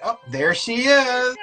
Oh, there she Hey, is. Scott.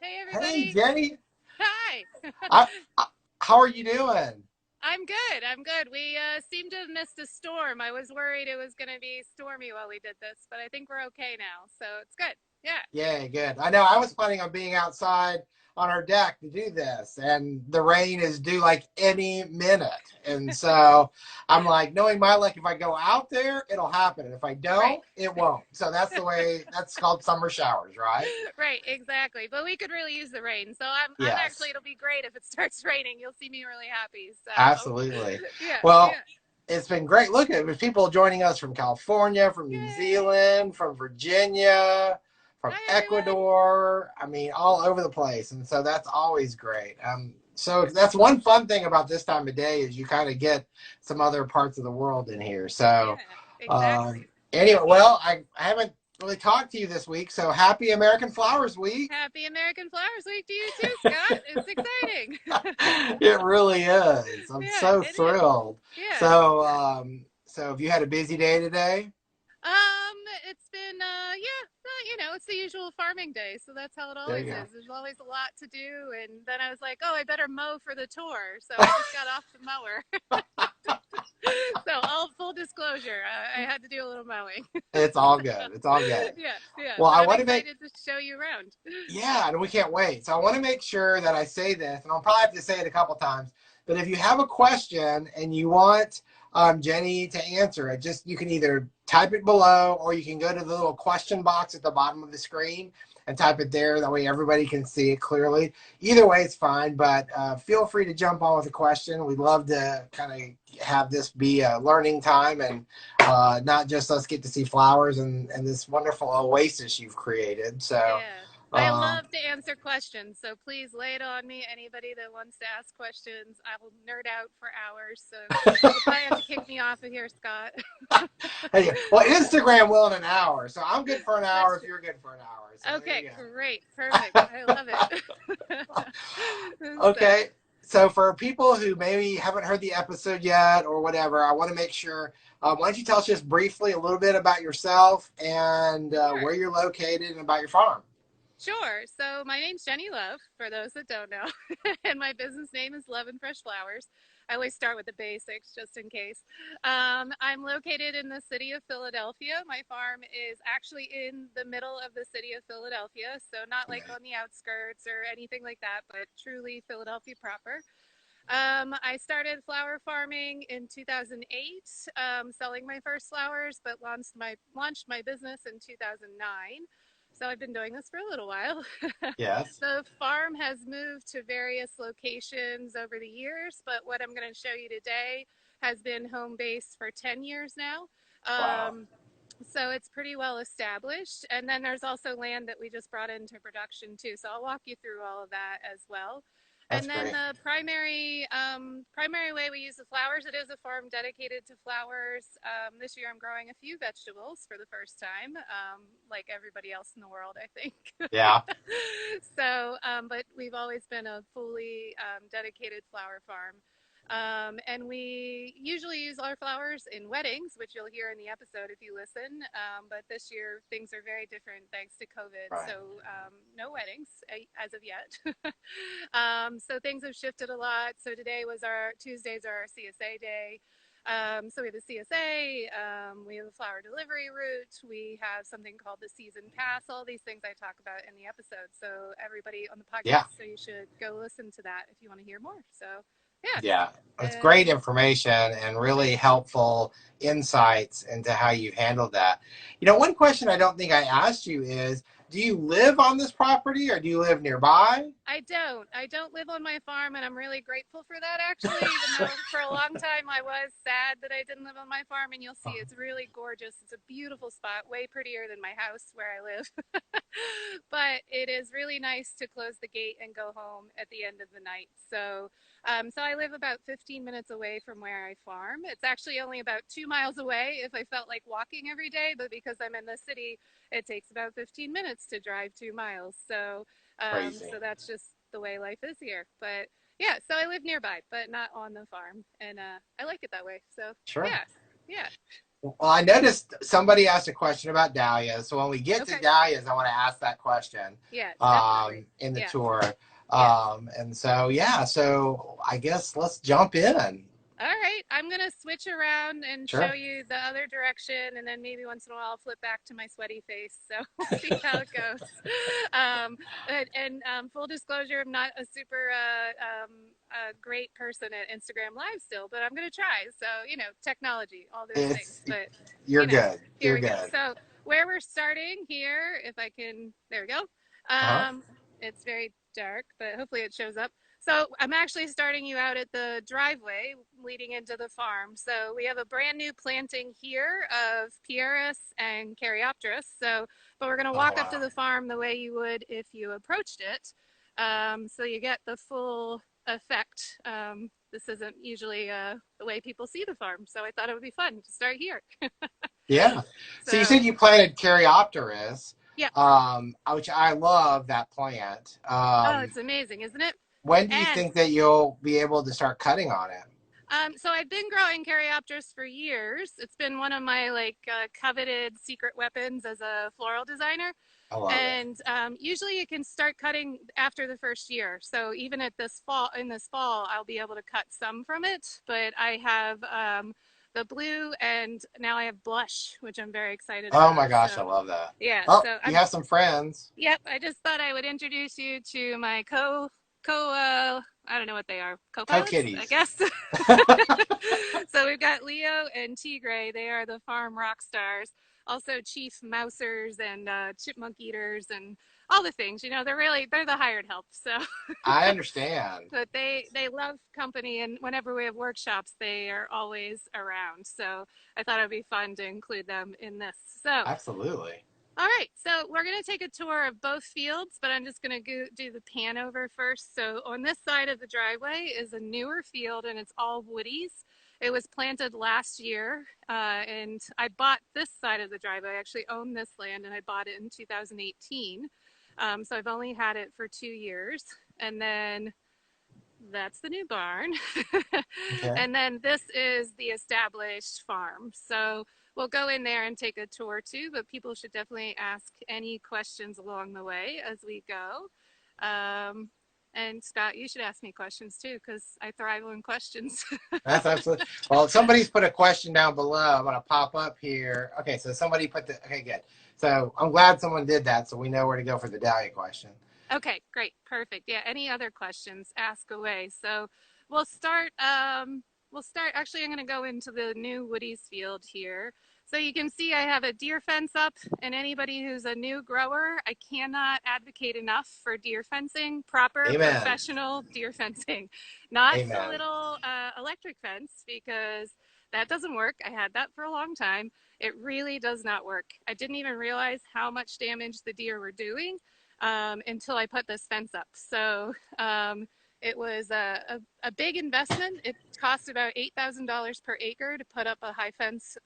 Hey, Hey, everybody. Jenny. Hi. I, how are you doing? I'm good. I'm good. We seem to have missed a storm. I was worried it was going to be stormy while we did this, but I think we're okay now. So it's good. Yeah. Yeah, good. I know I was planning on being outside on our deck to do this, and the rain is due like any minute. And so I'm like, knowing my luck, if I go out there, it'll happen. And if I Right. don't, it won't. So that's the way, that's called summer showers, right? Right. Exactly. But we could really use the rain. So I'm actually, Yes, it'll be great if it starts raining. You'll see me really happy. So absolutely. yeah. Well, Yeah. it's been great. Look, there's people joining us from California, from New Yay. Zealand, from Virginia, from Hi, everyone. Ecuador. I mean, all over the place, and so that's always great. So that's one fun thing about this time of day is you kind of get some other parts of the world in here. So, Yeah. Exactly. anyway, well, I haven't really talked to you this week, so happy American Flowers Week. Happy American Flowers Week to you too, Scott. It's exciting. It really is. I'm Yeah, so it is. thrilled. Yeah. So have you had a busy day today? It's been yeah, well, it's the usual farming day, so that's how it There always you is. There's always a lot to do, and then I was like, oh, I better mow for the tour, so I just got off the mower. go. So all full disclosure, I had to do a little mowing. It's all good. It's all good. Yeah, yeah, Well, but I I'm want to make, excited to show you around. yeah, and we can't wait. So I want to make sure that I say this, and I'll probably have to say it a couple times. But if you have a question and you want Jenny to answer it, just you can either type it below or you can go to the little question box at the bottom of the screen and type it there. That way everybody can see it clearly. Either way, it's fine. But feel free to jump on with a question. We'd love to kind of have this be a learning time and not just us get to see flowers and this wonderful oasis you've created. So. Yeah. I Um, love to answer questions, so please lay it on me. Anybody that wants to ask questions, I will nerd out for hours. So you'll probably have to kick me off of here, Scott. Hey, well, Instagram will in an hour, so I'm good for an hour That's if true. you're good for an hour. So there Okay, you great. Perfect. go. I love it. So, Okay, so for people who maybe haven't heard the episode yet or whatever, I want to make sure. Why don't you tell us just briefly a little bit about yourself and sure. where you're located and about your farm? Sure. So my name's Jennie Love, for those that don't know, and my business name is Love and Fresh Flowers. I always start with the basics just in case. I'm located in the city of Philadelphia. My farm is actually in the middle of the city of Philadelphia, so not like on the outskirts or anything like that, but truly Philadelphia proper. I started flower farming in 2008, selling my first flowers, but launched my business in 2009. So I've been doing this for a little while. Yes. The farm has moved to various locations over the years, but what I'm going to show you today has been home base for 10 years now. Wow. So it's pretty well established. And then there's also land that we just brought into production too. So I'll walk you through all of that as well. That's And then great. the primary way we use the flowers, it is a farm dedicated to flowers. This year I'm growing a few vegetables for the first time, like everybody else in the world, I think. Yeah. So, but we've always been a fully dedicated flower farm. And we usually use our flowers in weddings, which you'll hear in the episode if you listen. But this year, things are very different thanks to COVID. Right. So, no weddings as of yet. So, things have shifted a lot. So, today was our Tuesdays are our CSA day. So we have a CSA, we have a flower delivery route, we have something called the season pass, all these things I talk about in the episode. So everybody on the Yeah. podcast, so you should go listen to that if you want to hear more. So yeah, Yeah, it's great and information and really thanks. helpful insights into how you've handled that. One question I don't think I asked you is, do you live on this property or do you live nearby? I don't. I don't live on my farm, and I'm really grateful for that, actually, even though for a long time I was sad that I didn't live on my farm. And you'll see it's really gorgeous. It's a beautiful spot, way prettier than my house where I live. But it is really nice to close the gate and go home at the end of the night. So I live about 15 minutes away from where I farm. It's actually only about 2 miles away if I felt like walking every day, but because I'm in the city, it takes about 15 minutes to drive 2 miles. So Crazy. that's just the way life is here. But yeah, so I live nearby, but not on the farm, and I like it that way. So Sure. yeah, yeah, Well, I noticed somebody asked a question about dahlias. So when we get to Okay. dahlias, I want to ask that question Yeah, definitely. in the Yeah. tour. Yeah. And so, yeah, so I guess let's jump in. All right, I'm gonna switch around and show Sure. you the other direction, and then maybe once in a while I'll flip back to my sweaty face. So we'll see how it goes. Full disclosure, I'm not a super great person at Instagram Live still, but I'm gonna try. So technology, all those things. It's But You're good. here You're we go. good. So where we're starting here, if I can, there we go. Uh-huh. It's very dark, but hopefully it shows up. So I'm actually starting you out at the driveway leading into the farm. So we have a brand new planting here of Pieris and Caryopteris. But we're going to Oh, walk up to wow. the farm the way you would if you approached it. So you get the full effect. This isn't usually the way people see the farm. So I thought it would be fun to start here. Yeah. So you So said you planted Caryopteris, yeah. which I love that plant. Oh, it's amazing, isn't it? When do you And think that you'll be able to start cutting on it? So I've been growing Caryopteris for years. It's been one of my coveted secret weapons as a floral designer. I love it. And usually you can start cutting after the first year. So even at in this fall, I'll be able to cut some from it. But I have the blue, and now I have blush, which I'm very excited Oh about. my gosh, I So love that. yeah, Oh, so you I'm have some friends. yep. I just thought I would introduce you to my I don't know what they are, co-pilots, I Co-kitties. guess. So we've got Leo and Tigre. They are the farm rock stars. Also chief mousers and chipmunk eaters and all the things. They're the hired help. So, I understand. but they love company, and whenever we have workshops, they are always around. So I thought it'd be fun to include them in this. So Absolutely. all right, so we're going to take a tour of both fields, but I'm just going to do the pan over first. So on this side of the driveway is a newer field, and it's all woodies. It was planted last year, and I bought this side of the driveway. I actually own this land, and I bought it in 2018. So I've only had it for 2 years. And then that's the new barn. Okay. And then this is the established farm. So we'll go in there and take a tour too, but people should definitely ask any questions along the way as we go. And Scott, you should ask me questions too, because I thrive on questions. That's absolutely. Well, somebody's put a question down below. I'm going to pop up here. Okay, so somebody put okay, good. So I'm glad someone did that, so we know where to go for the Dahlia question. Okay, great, perfect. Yeah, any other questions, ask away. So we'll start. Actually, I'm going to go into the new Woody's field here. So you can see I have a deer fence up, and anybody who's a new grower, I cannot advocate enough for deer fencing, proper Amen. professional deer fencing, not the Amen. little electric fence, because that doesn't work. I had that for a long time. It really does not work. I didn't even realize how much damage the deer were doing until I put this fence up. So it was a big investment. It cost about $8,000 per acre to put up a high fence,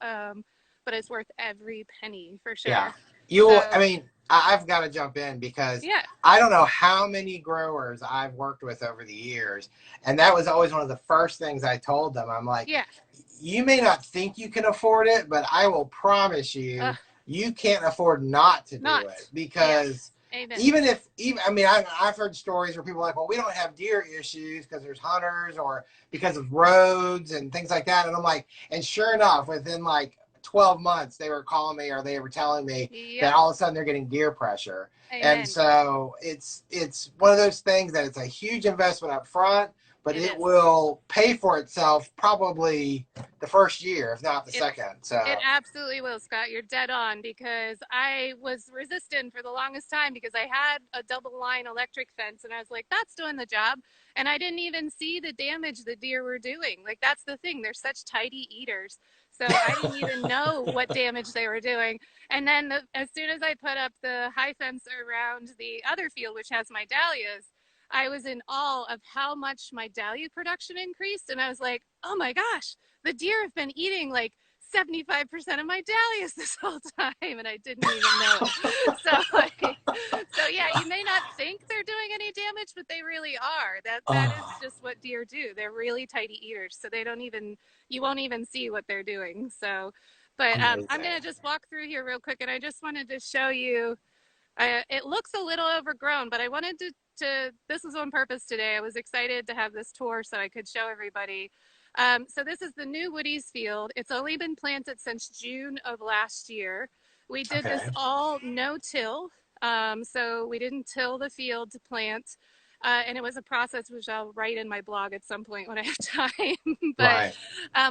but it's worth every penny for Yeah. sure. I So mean, I've got to jump in because yeah, I don't know how many growers I've worked with over the years. And that was always one of the first things I told them. I'm like, yeah, you may not think you can afford it, but I will promise you, you can't afford not to do not, it yeah, because amen. I've heard stories where people are like, well, we don't have deer issues because there's hunters or because of roads and things like that. And I'm like, and sure enough, within like 12 months, they were calling me or they were telling me Yep, that all of a sudden they're getting deer pressure. And amen. so it's one of those things that it's a huge investment up front, but It it is. will pay for itself probably the first year, if not the It second. So It absolutely will, Scott. You're dead on, because I was resistant for the longest time because I had a double line electric fence and I was like, that's doing the job. And I didn't even see the damage the deer were doing. Like, that's the thing. They're such tidy eaters. So I didn't even know what damage they were doing. And then as soon as I put up the high fence around the other field, which has my dahlias, I was in awe of how much my dahlia production increased. And I was like, oh my gosh, the deer have been eating like 75% of my dahlias this whole time, and I didn't even know it. So yeah, you may not think they're doing any damage, but they really are. That is oh, just what deer do. They're really tidy eaters, so you won't even see what they're doing. So, But I'm Amazing. going to just walk through here real quick, and I just wanted to show you. It looks a little overgrown, but I wanted this was on purpose today. I was excited to have this tour so I could show everybody. So this is the new Woody's field. It's only been planted since June of last year. We did this Okay. all no-till, so we didn't till the field to plant. And it was a process which I'll write in my blog at some point when I have time. But Right.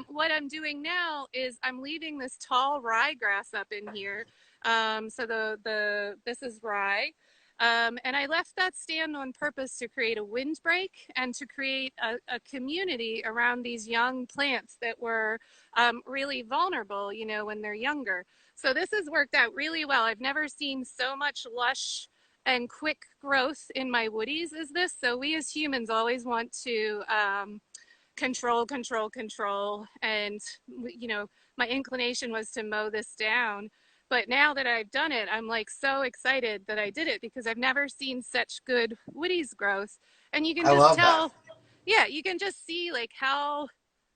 what I'm doing now is I'm leaving this tall ryegrass up in here. So this is rye. And I left that stand on purpose to create a windbreak and to create a community around these young plants that were really vulnerable, you know, when they're younger. So this has worked out really well. I've never seen so much lush and quick growth in my woodies as this. So we as humans always want to control, control, control. And, you know, my inclination was to mow this down. But now that I've done it, I'm like so excited that I did it because I've never seen such good woodies growth. And you can I just love that. tell, yeah, you can just see like how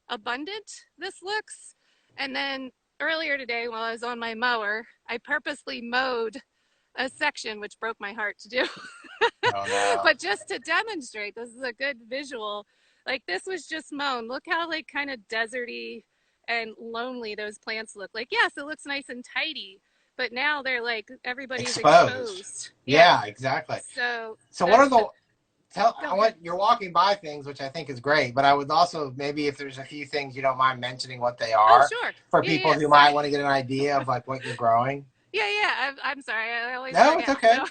abundant this looks. And then earlier today while I was on my mower, I purposely mowed a section, which broke my heart to do. Oh no. But just to demonstrate, this is a good visual. Like this was just mown. Look how like kind of deserty and lonely those plants look. Like, yes, it looks nice and tidy, but now they're like everybody's exposed. Yeah. Yeah, exactly. So So what are the go I ahead. want you're walking by things, which I think is great, but I would also maybe if there's a few things you don't mind mentioning what they Oh, are sure. for Yeah, people yeah. who might Sorry. want to get an idea of like what you're growing. Yeah, yeah. I'm sorry. I always No, it's forget. okay. So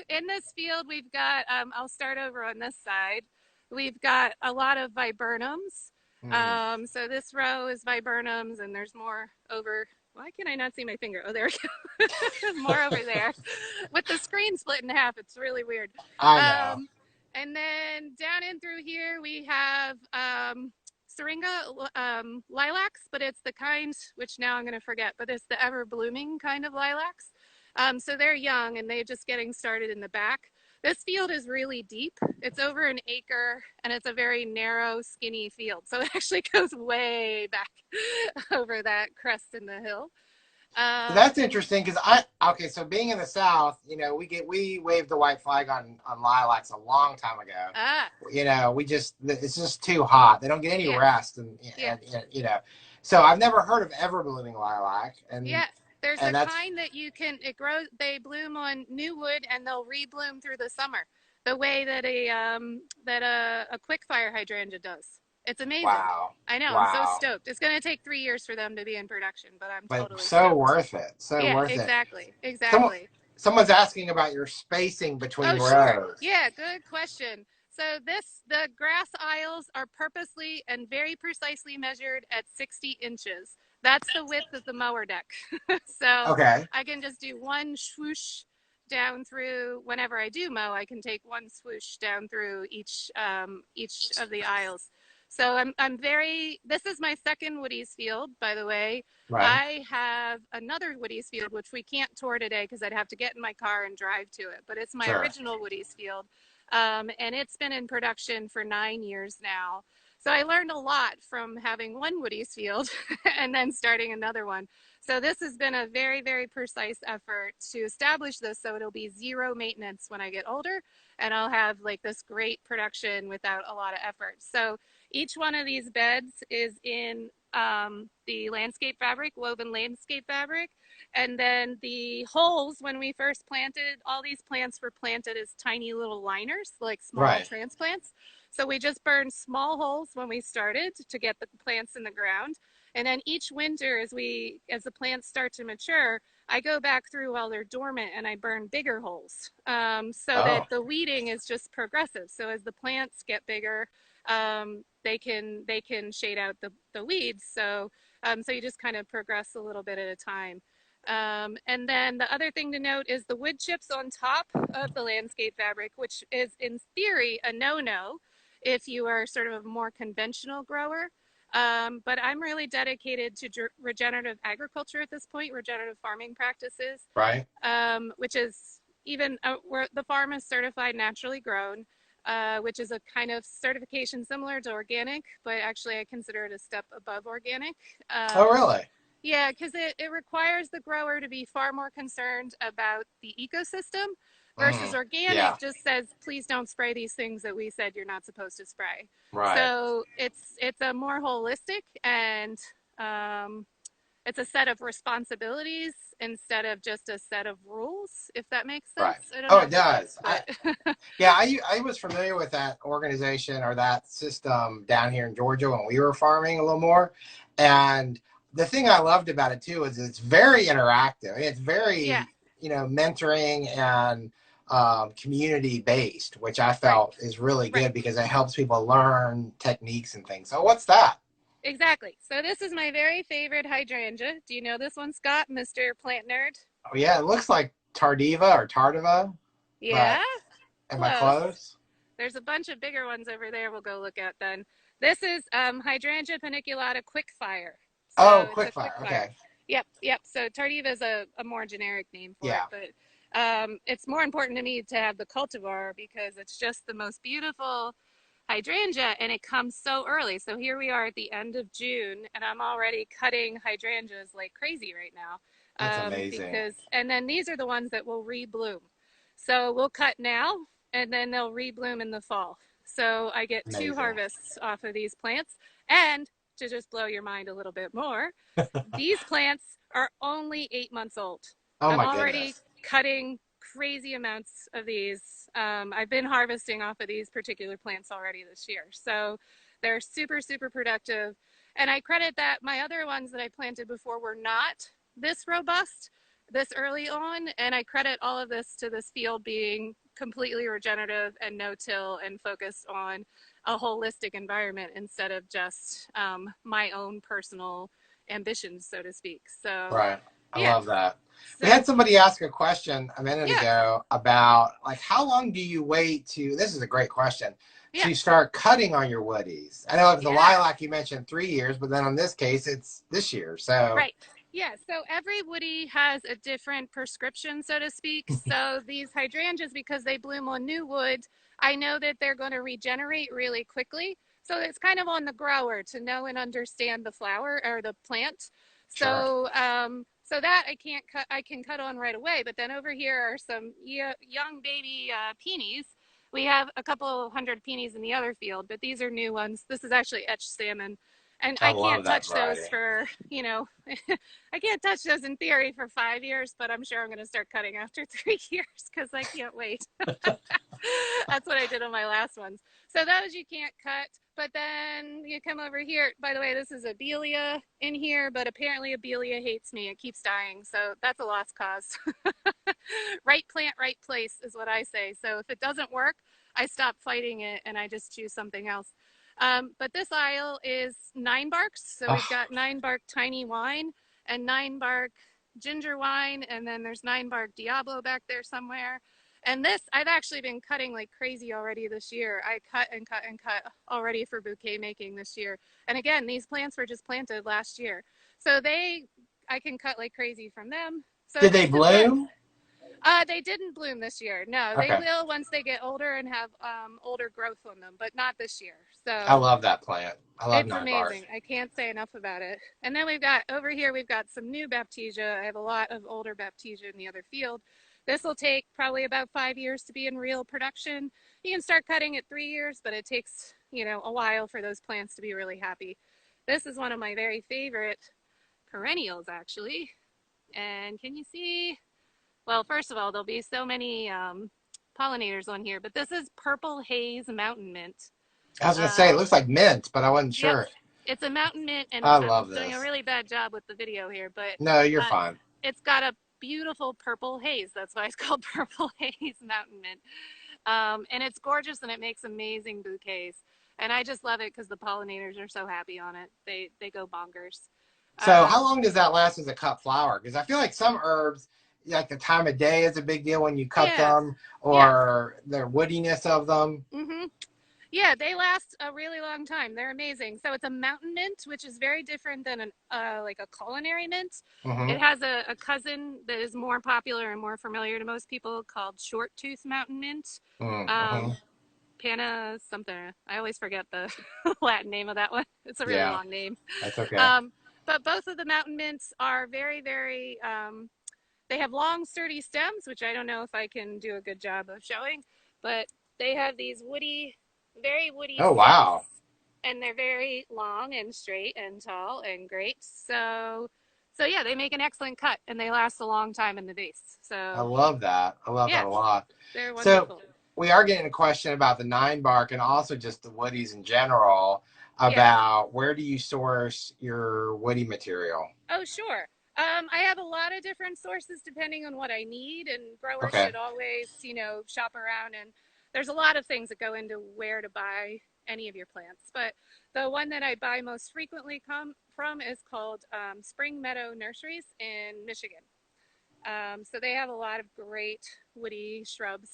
in this field, we've got, I'll start over on this side. We've got a lot of viburnums. Hmm. So this row is viburnums, and there's more over. Why can I not see my finger? Oh, there we go. More over there. With the screen split in half, it's really weird. I know. Um, and then down in through here, we have Syringa lilacs, but it's the kind, which now I'm going to forget, but it's the ever blooming kind of lilacs. So they're young and they're just getting started in the back. This field is really deep. It's over an acre and it's a very narrow, skinny field. So it actually goes way back over that crest in the hill. So that's And interesting because okay, so being in the South, you know, we waved the white flag on lilacs a long time ago. ah, You know, it's just too hot. They don't get any yeah, rest, yeah. and you know, so I've never heard of ever blooming lilac, Yeah, there's a and that's kind that you can, it grows, they bloom on new wood and they'll rebloom through the summer, the way that a quick fire hydrangea does. It's amazing. wow, I know, I'm so wow, stoked. It's going to take 3 years for them to be in production, but I'm but totally so stoked. worth it, so Yeah, worth it. exactly, Someone exactly. someone's asking about your spacing between Oh, sure. rows. Yeah, good question. So the grass aisles are purposely and very precisely measured at 60 inches. That's the width of the mower deck. So Okay. I can just do one swoosh down through whenever I do mow. I can take one swoosh down through each of the aisles. So I'm very. This is my second Woody's field, by the way. Right. I have another Woody's field, which we can't tour today because I'd have to get in my car and drive to it. But it's my Sure. original Woody's field, and it's been in production for 9 years now. So I learned a lot from having one Woody's field and then starting another one. So this has been a very, very precise effort to establish this so it'll be zero maintenance when I get older and I'll have like this great production without a lot of effort. So each one of these beds is in the landscape fabric, woven landscape fabric. And then the holes, when we first planted, all these plants were planted as tiny little liners, like small Right. transplants. So we just burned small holes when we started to get the plants in the ground. And then each winter, as the plants start to mature, I go back through while they're dormant and I burn bigger holes, so that Oh. the weeding is just progressive. So as the plants get bigger, they can shade out the weeds. So you just kind of progress a little bit at a time. And then the other thing to note is the wood chips on top of the landscape fabric, which is in theory a no-no if you are sort of a more conventional grower. But I'm really dedicated to regenerative agriculture at this point, regenerative farming practices, Right. which is even where the farm is certified naturally grown, which is a kind of certification similar to organic, but actually I consider it a step above organic. Oh, really? Yeah, because it requires the grower to be far more concerned about the ecosystem versus Yeah, organic just says, please don't spray these things that we said you're not supposed to spray. right. So it's a more holistic and um, it's a set of responsibilities instead of just a set of rules, if that makes sense. Right. I don't Oh, know it if it does, does. but Yeah, I was familiar with that organization or that system down here in Georgia when we were farming a little more. And the thing I loved about it too is it's very interactive. It's yeah, very, mentoring and community based, which I right, felt is really right. good because it helps people learn techniques and things. So what's that? Exactly. So this is my very favorite hydrangea. Do you know this one, Scott, Mr. Plant Nerd? Oh yeah, it looks like Tardiva or Tardiva, but Yeah, am I close. close? There's a bunch of bigger ones over there we'll go look at then. This is Hydrangea paniculata quickfire. Oh, So it's a quick fire. quickfire. Okay. Yep, yep. So Tardiva is a more generic name for it, Yeah, but it's more important to me to have the cultivar because it's just the most beautiful hydrangea and it comes so early. So here we are at the end of June and I'm already cutting hydrangeas like crazy right now. that's amazing. Because and then these are the ones that will rebloom. So we'll cut now and then they'll rebloom in the fall. So I get two Amazing. harvests off of these plants. And to just blow your mind a little bit more, these plants are only 8 months old. Oh I'm my already goodness. cutting crazy amounts of these. I've been harvesting off of these particular plants already this year. So they're super, super productive. And I credit that my other ones that I planted before were not this robust this early on. And I credit all of this to this field being completely regenerative and no-till and focused on a holistic environment instead of just my own personal ambitions, so to speak. So, Right. I yeah. love that. We So, had somebody ask a question a minute yeah, ago about like how long do you wait to, this is a great question, yeah, to start cutting on your woodies? I know if the yeah. lilac you mentioned 3 years, but then in this case it's this year. So Right. Yeah. So every woody has a different prescription, so to speak. So these hydrangeas, because they bloom on new wood, I know that they're going to regenerate really quickly. So it's kind of on the grower to know and understand the flower or the plant. sure. So that I can't cut. I can cut on right away. But then over here are some young baby peonies. We have a couple hundred peonies in the other field, but these are new ones. This is actually etched salmon and I I love can't that touch those variety. for, I can't touch those in theory for 5 years, but I'm sure I'm going to start cutting after 3 years because I can't wait. That's what I did on my last ones. So those you can't cut. But then you come over here. By the way, this is Abelia in here, but apparently Abelia hates me. It keeps dying. So that's a lost cause. Right plant, right place is what I say. So if it doesn't work, I stop fighting it and I just choose something else. But this aisle is Ninebarks. So we've Oh, got Ninebark tiny wine and Ninebark ginger wine. And then there's Ninebark Diablo back there somewhere. And this, I've actually been cutting like crazy already this year. I cut and cut and cut already for bouquet making this year. And again, these plants were just planted last year. So I can cut like crazy from them. So it did they just depends. bloom? They didn't bloom this year. No, they Okay. will once they get older and have older growth on them, but not this year. I So love that plant. I love it's nine bars. amazing. I can't say enough about it. And then we've got over here, we've got some new Baptisia. I have a lot of older Baptisia in the other field. This will take probably about 5 years to be in real production. You can start cutting at 3 years, but it takes, a while for those plants to be really happy. This is one of my very favorite perennials, actually. And can you see? Well, first of all, there'll be so many pollinators on here, but this is purple haze mountain mint. I was gonna say it Um, looks like mint, but I wasn't yep, sure. it's a mountain mint, and I I'm love doing a this. really bad job with the video here, but No, you're uh, fine. it's got a beautiful purple haze. That's why it's called purple haze mountain mint. And it's gorgeous, and it makes amazing bouquets. And I just love it because the pollinators are so happy on it. They go bonkers. So how Um, long does that last as a cut flower? Because I feel like some herbs, like the time of day is a big deal when you cut yeah, them, yeah. or the woodiness of them. Mm-hmm. Yeah, they last a really long time. They're amazing. So it's a mountain mint, which is very different than an like a culinary mint. Mm-hmm. It has a cousin that is more popular and more familiar to most people called short tooth mountain mint. Mm-hmm. Um, Panna something. I always forget the Latin name of that one. It's a really Yeah, long name. that's okay. Um, but both of the mountain mints are very, very, they have long, sturdy stems, which I don't know if I can do a good job of showing, but they have these woody, very woody Oh, stems, wow. and they're very long and straight and tall and great. So yeah, they make an excellent cut, and they last a long time in the vase. I So love that. I love that yeah, a lot. they're So wonderful. we are getting a question about the Ninebark and also just the woodies in general Yeah. about where do you source your woody material? Oh, sure. I have a lot of different sources depending on what I need, and growers Okay. should always, shop around. And there's a lot of things that go into where to buy any of your plants. But the one that I buy most frequently from is called Spring Meadow Nurseries in Michigan. So they have a lot of great woody shrubs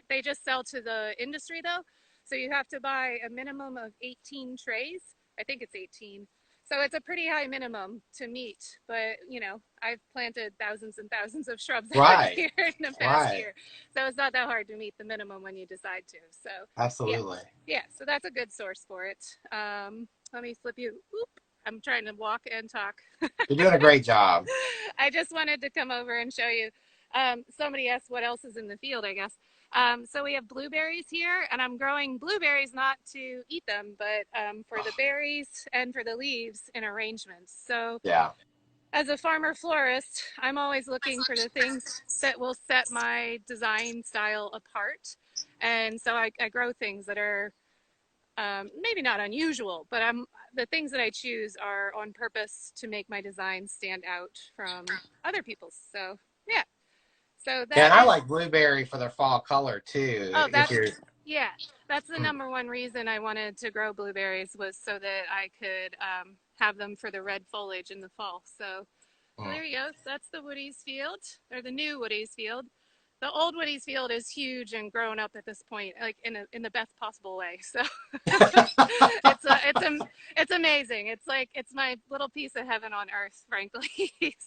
they just sell to the industry though. So you have to buy a minimum of 18 trays. I think it's 18. So it's a pretty high minimum to meet, but I've planted thousands and thousands of shrubs out Right. here in the past Right. year. So it's not that hard to meet the minimum when you decide to. So yeah, Absolutely. yeah. So that's a good source for it. Let me flip you. Oop, I'm trying to walk and talk. You're doing a great job. I just wanted to come over and show you. Somebody asked what else is in the field, I guess. So we have blueberries here, and I'm growing blueberries not to eat them, but for the berries and for the leaves in arrangements. So Yeah. as a farmer florist, I'm always looking for the things that will set my design style apart. And so I grow things that are maybe not unusual, but the things that I choose are on purpose to make my design stand out from other people's. So yeah, so Yeah, that and I is. like blueberry for their fall color too. Oh, If you're yeah, that's the number one reason I wanted to grow blueberries was so that I could have them for the red foliage in the fall. So there you go. That's the Woody's field, or the new Woody's field. The old Woody's field is huge and grown up at this point, like in the best possible way. So it's amazing. It's like it's my little piece of heaven on earth, frankly.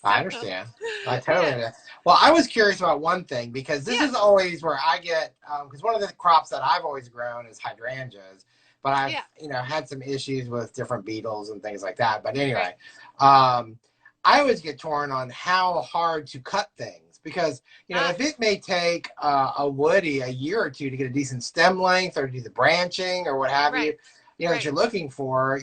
I So understand. I totally yeah, understand. Well, I was curious about one thing because this yeah, is always where I get because one of the crops that I've always grown is hydrangeas, but I've yeah, had some issues with different beetles and things like that. But right, anyway, um, I always get torn on how hard to cut things because ah, if it may take a woody a year or two to get a decent stem length or do the branching or what have you, right, that you're right. looking for,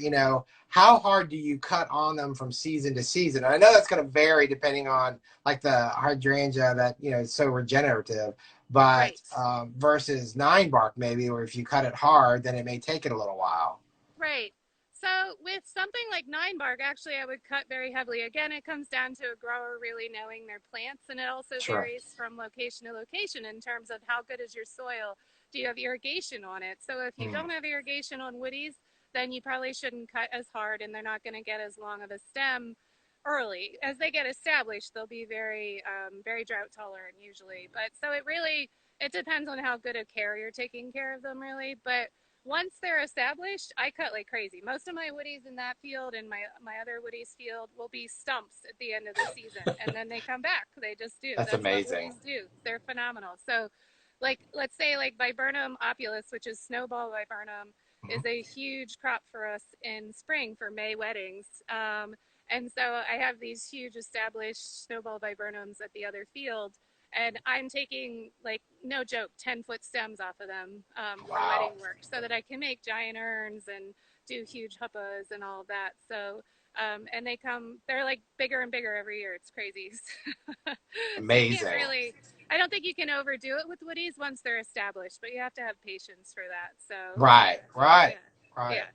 how hard do you cut on them from season to season? And I know that's going to vary depending on like the hydrangea that is so regenerative, but Right. versus Ninebark maybe, or if you cut it hard, then it may take it a little while. Right. So with something like Ninebark, actually, I would cut very heavily. Again, it comes down to a grower really knowing their plants, and it also Sure. varies from location to location in terms of how good is your soil. Do you have irrigation on it? So if you Mm. don't have irrigation on woodies, then you probably shouldn't cut as hard, and they're not going to get as long of a stem early. As they get established, they'll be very, very drought tolerant usually. But so it depends on how good a care you're taking care of them, really. But once they're established, I cut like crazy. Most of my woodies in that field and my other woodies field will be stumps at the end of the season, and then they come back. They just do. That's That's what amazing. woodies do. They're phenomenal. So, like let's say like viburnum opulus, which is snowball viburnum, Mhm. is a huge crop for us in spring for May weddings. And so I have these huge established snowball viburnums at the other field, and I'm taking, like, no joke, 10-foot stems off of them for Wow. wedding work so that I can make giant urns and do huge huppas and all of that. So and they're like bigger and bigger every year. It's crazy. So you can't Amazing. really, I don't think you can overdo it with woodies once they're established, but you have to have patience for that. So Right. Right. yeah, Right. yeah.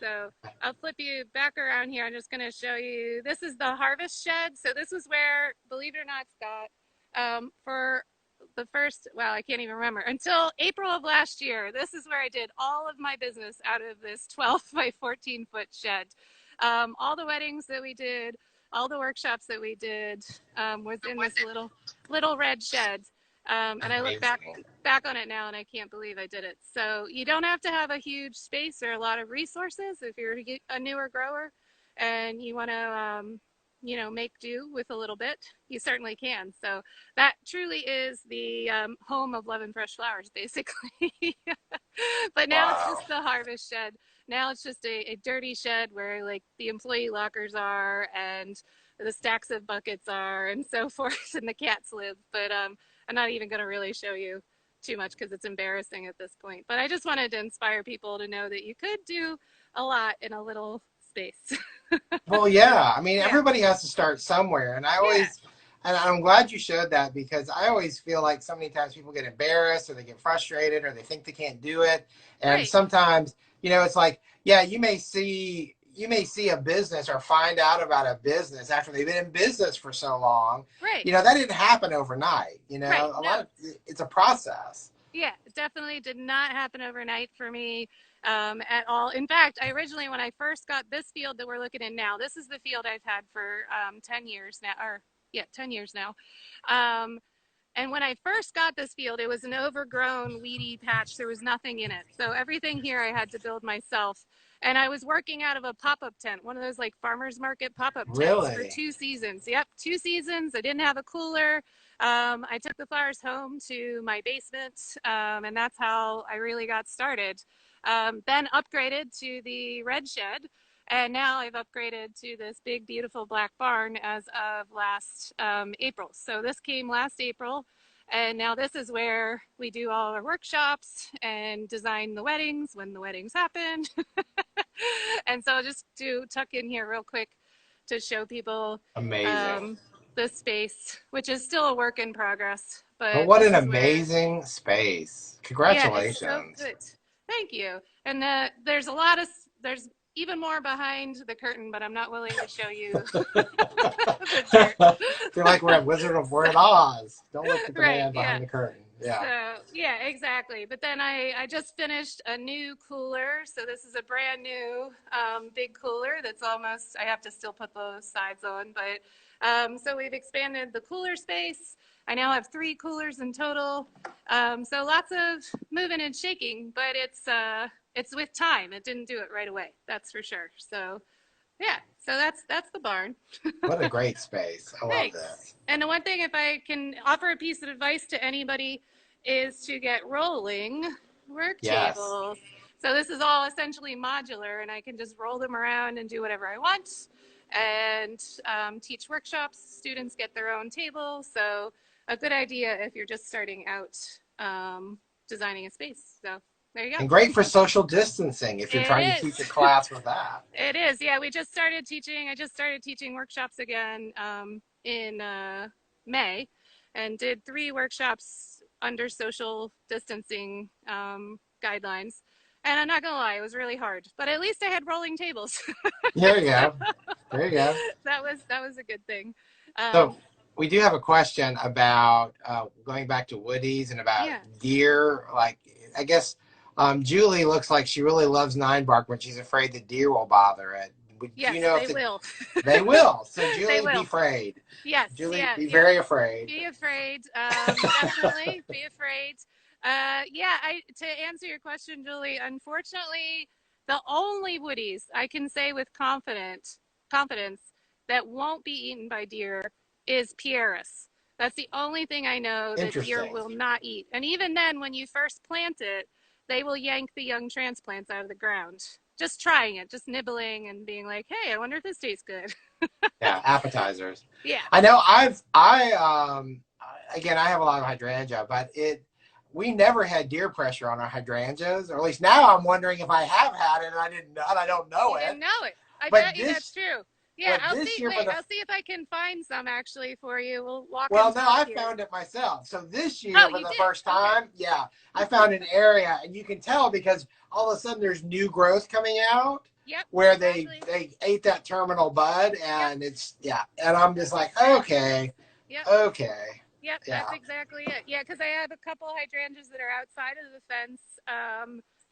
So I'll flip you back around here. I'm just going to show you. This is the harvest shed. So this was where, believe it or not, Scott, for the first, well, I can't even remember, until April of last year, this is where I did all of my business out of this 12 by 14-foot shed. All the weddings that we did, all the workshops that we did was in this little red shed. And I look back Amazing. back on it now and I can't believe I did it. So you don't have to have a huge space or a lot of resources if you're a newer grower and you want to you know, make do with a little bit, you certainly can. So that truly is the home of Love and Fresh Flowers, basically. But now it's Wow. just the harvest shed. Now it's just a dirty shed where like the employee lockers are and the stacks of buckets are and so forth, and the cats live. But I'm not even going to really show you too much because it's embarrassing at this point. But I just wanted to inspire people to know that you could do a lot in a little space. Well, yeah. I mean, Yeah, everybody has to start somewhere, and yeah, and I'm glad you showed that because I always feel like so many times people get embarrassed or they get frustrated or they think they can't do it, and right, sometimes, it's like, yeah, you may see a business or find out about a business after they've been in business for so long. right, That didn't happen overnight. right. A No, lot of it's a process. yeah, it definitely did not happen overnight for me at all. In fact, I originally, when I first got this field that we're looking in now, this is the field I've had for 10 years now, or yeah, 10 years now. Um, and when I first got this field, it was an overgrown, weedy patch. There was nothing in it. So everything here I had to build myself. And I was working out of a pop-up tent, one of those like farmers market pop-up tents for Really 2 seasons. Yep, 2 seasons. I didn't have a cooler. I took the flowers home to my basement, and that's how I really got started. Then upgraded to the red shed, and now I've upgraded to this big, beautiful black barn as of last April. So this came last April. And now this is where we do all our workshops and design the weddings when the weddings happen. And so I'll just tuck in here real quick to show people amazing. um, the space, which is still a work in progress. But But what this an is where, amazing space! yeah, it's so Congratulations. good. Thank you. And there's there's even more behind the curtain, but I'm not willing to show you the dirt. Feel like we're at Wizard of So, Oz. Don't look at the right, man yeah. behind the curtain. So Yeah. yeah, exactly. But then I just finished a new cooler. So this is a brand new big cooler that's almost, I have to still put those sides on, but so we've expanded the cooler space. I now have 3 coolers in total. So lots of moving and shaking, but it's with time. It didn't do it right away, that's for sure. So yeah, so that's the barn. What a great space. I love Thanks. this. And the one thing, if I can offer a piece of advice to anybody, is to get rolling work Yes. tables. So this is all essentially modular, and I can just roll them around and do whatever I want, and teach workshops. Students get their own table. So a good idea if you're just starting out designing a space. So there you And go. great for social distancing if you're It trying to is. teach a class with that. It is. Yeah, we just started teaching. I just started teaching workshops again in May, and did 3 workshops under social distancing guidelines. And I'm not gonna lie, it was really hard. But at least I had rolling tables. There you So go. There you go. that was a good thing. So Um, we do have a question about going back to woodies and about yeah. deer. Like, I guess Julie looks like she really loves Ninebark, but she's afraid the deer will bother it. Do you Yes, know if they will. they will? So They Julie, be will. afraid. Yes. Julie, Yeah. be Yep. very afraid. Be afraid. Definitely be afraid. Yeah, to answer your question, Julie, unfortunately, the only woodies I can say with confidence that won't be eaten by deer is Pieris. That's the only thing I know that deer Interesting. will not eat. And even then, when you first plant it, they will yank the young transplants out of the ground. Just trying it, just nibbling and being like, hey, I wonder if this tastes good. Yeah, appetizers. Yeah. I know again, I have a lot of hydrangea, but we never had deer pressure on our hydrangeas, or at least now I'm wondering if I have had it and I don't know You it. didn't know it. I But bet you that's true. Yeah, but I'll this see. year for Wait, the I'll see if I can find some actually for you. We'll walk well, and no, talk I here. found it myself. So this Oh, year for you the did? first Okay. time, yeah, I found an area, and you can tell because all of a sudden there's new growth coming out Yep, where exactly. they ate that terminal bud, Yep, and it's yeah, and I'm just that's like, exactly it. okay, Yep, okay, yep, that's yeah. exactly it. Yeah, because I have a couple hydrangeas that are outside of the fence,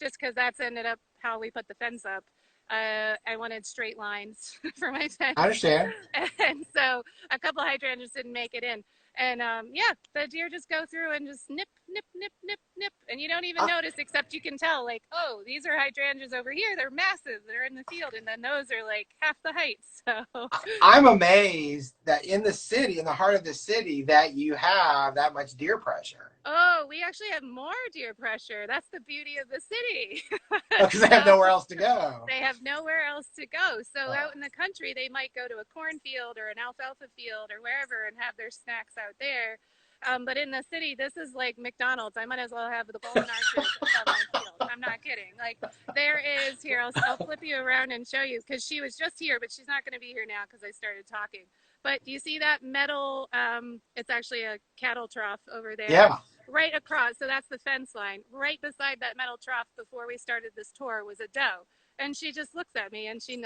just because that's ended up how we put the fence up. I wanted straight lines for my fence, I understand. and so a couple hydrangeas didn't make it in. And yeah, the deer just go through and just nip, nip, nip, nip, nip, and you don't even I, notice, except you can tell, like, oh, these are hydrangeas over here. They're massive. They're in the field, and then those are like half the height. So, I'm amazed that in the city, in the heart of the city, that you have that much deer pressure. oh, we actually have more deer pressure. That's the beauty of the city. Because they have So nowhere else to go. they have nowhere else to go. So Oh. out in the country, they might go to a cornfield or an alfalfa field or wherever and have their snacks out there. But in the city, this is like McDonald's. I might as well have the bowling arches above my field. I'm not kidding. Like there is here. I'll flip you around and show you because she was just here, but she's not going to be here now because I started talking. But do you see that metal? It's actually a cattle trough over there, Yeah. right across. So that's the fence line. Right beside that metal trough before we started this tour was a doe. And she just looks at me and she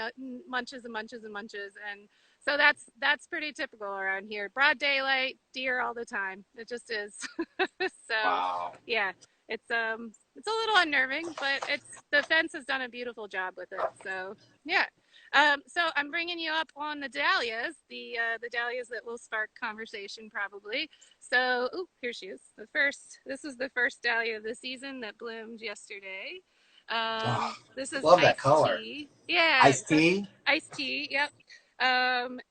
munches and munches and munches. And so that's pretty typical around here. Broad daylight, deer all the time. It just is. So Wow. yeah, it's a little unnerving, but it's the fence has done a beautiful job with it. So yeah. So I'm bringing you up on the dahlias, the dahlias that will spark conversation probably. So, oh, here she is. This is the first dahlia of the season that bloomed yesterday. Oh, This is love that iced color. tea. Yeah, Iced tea. iced tea. Yep.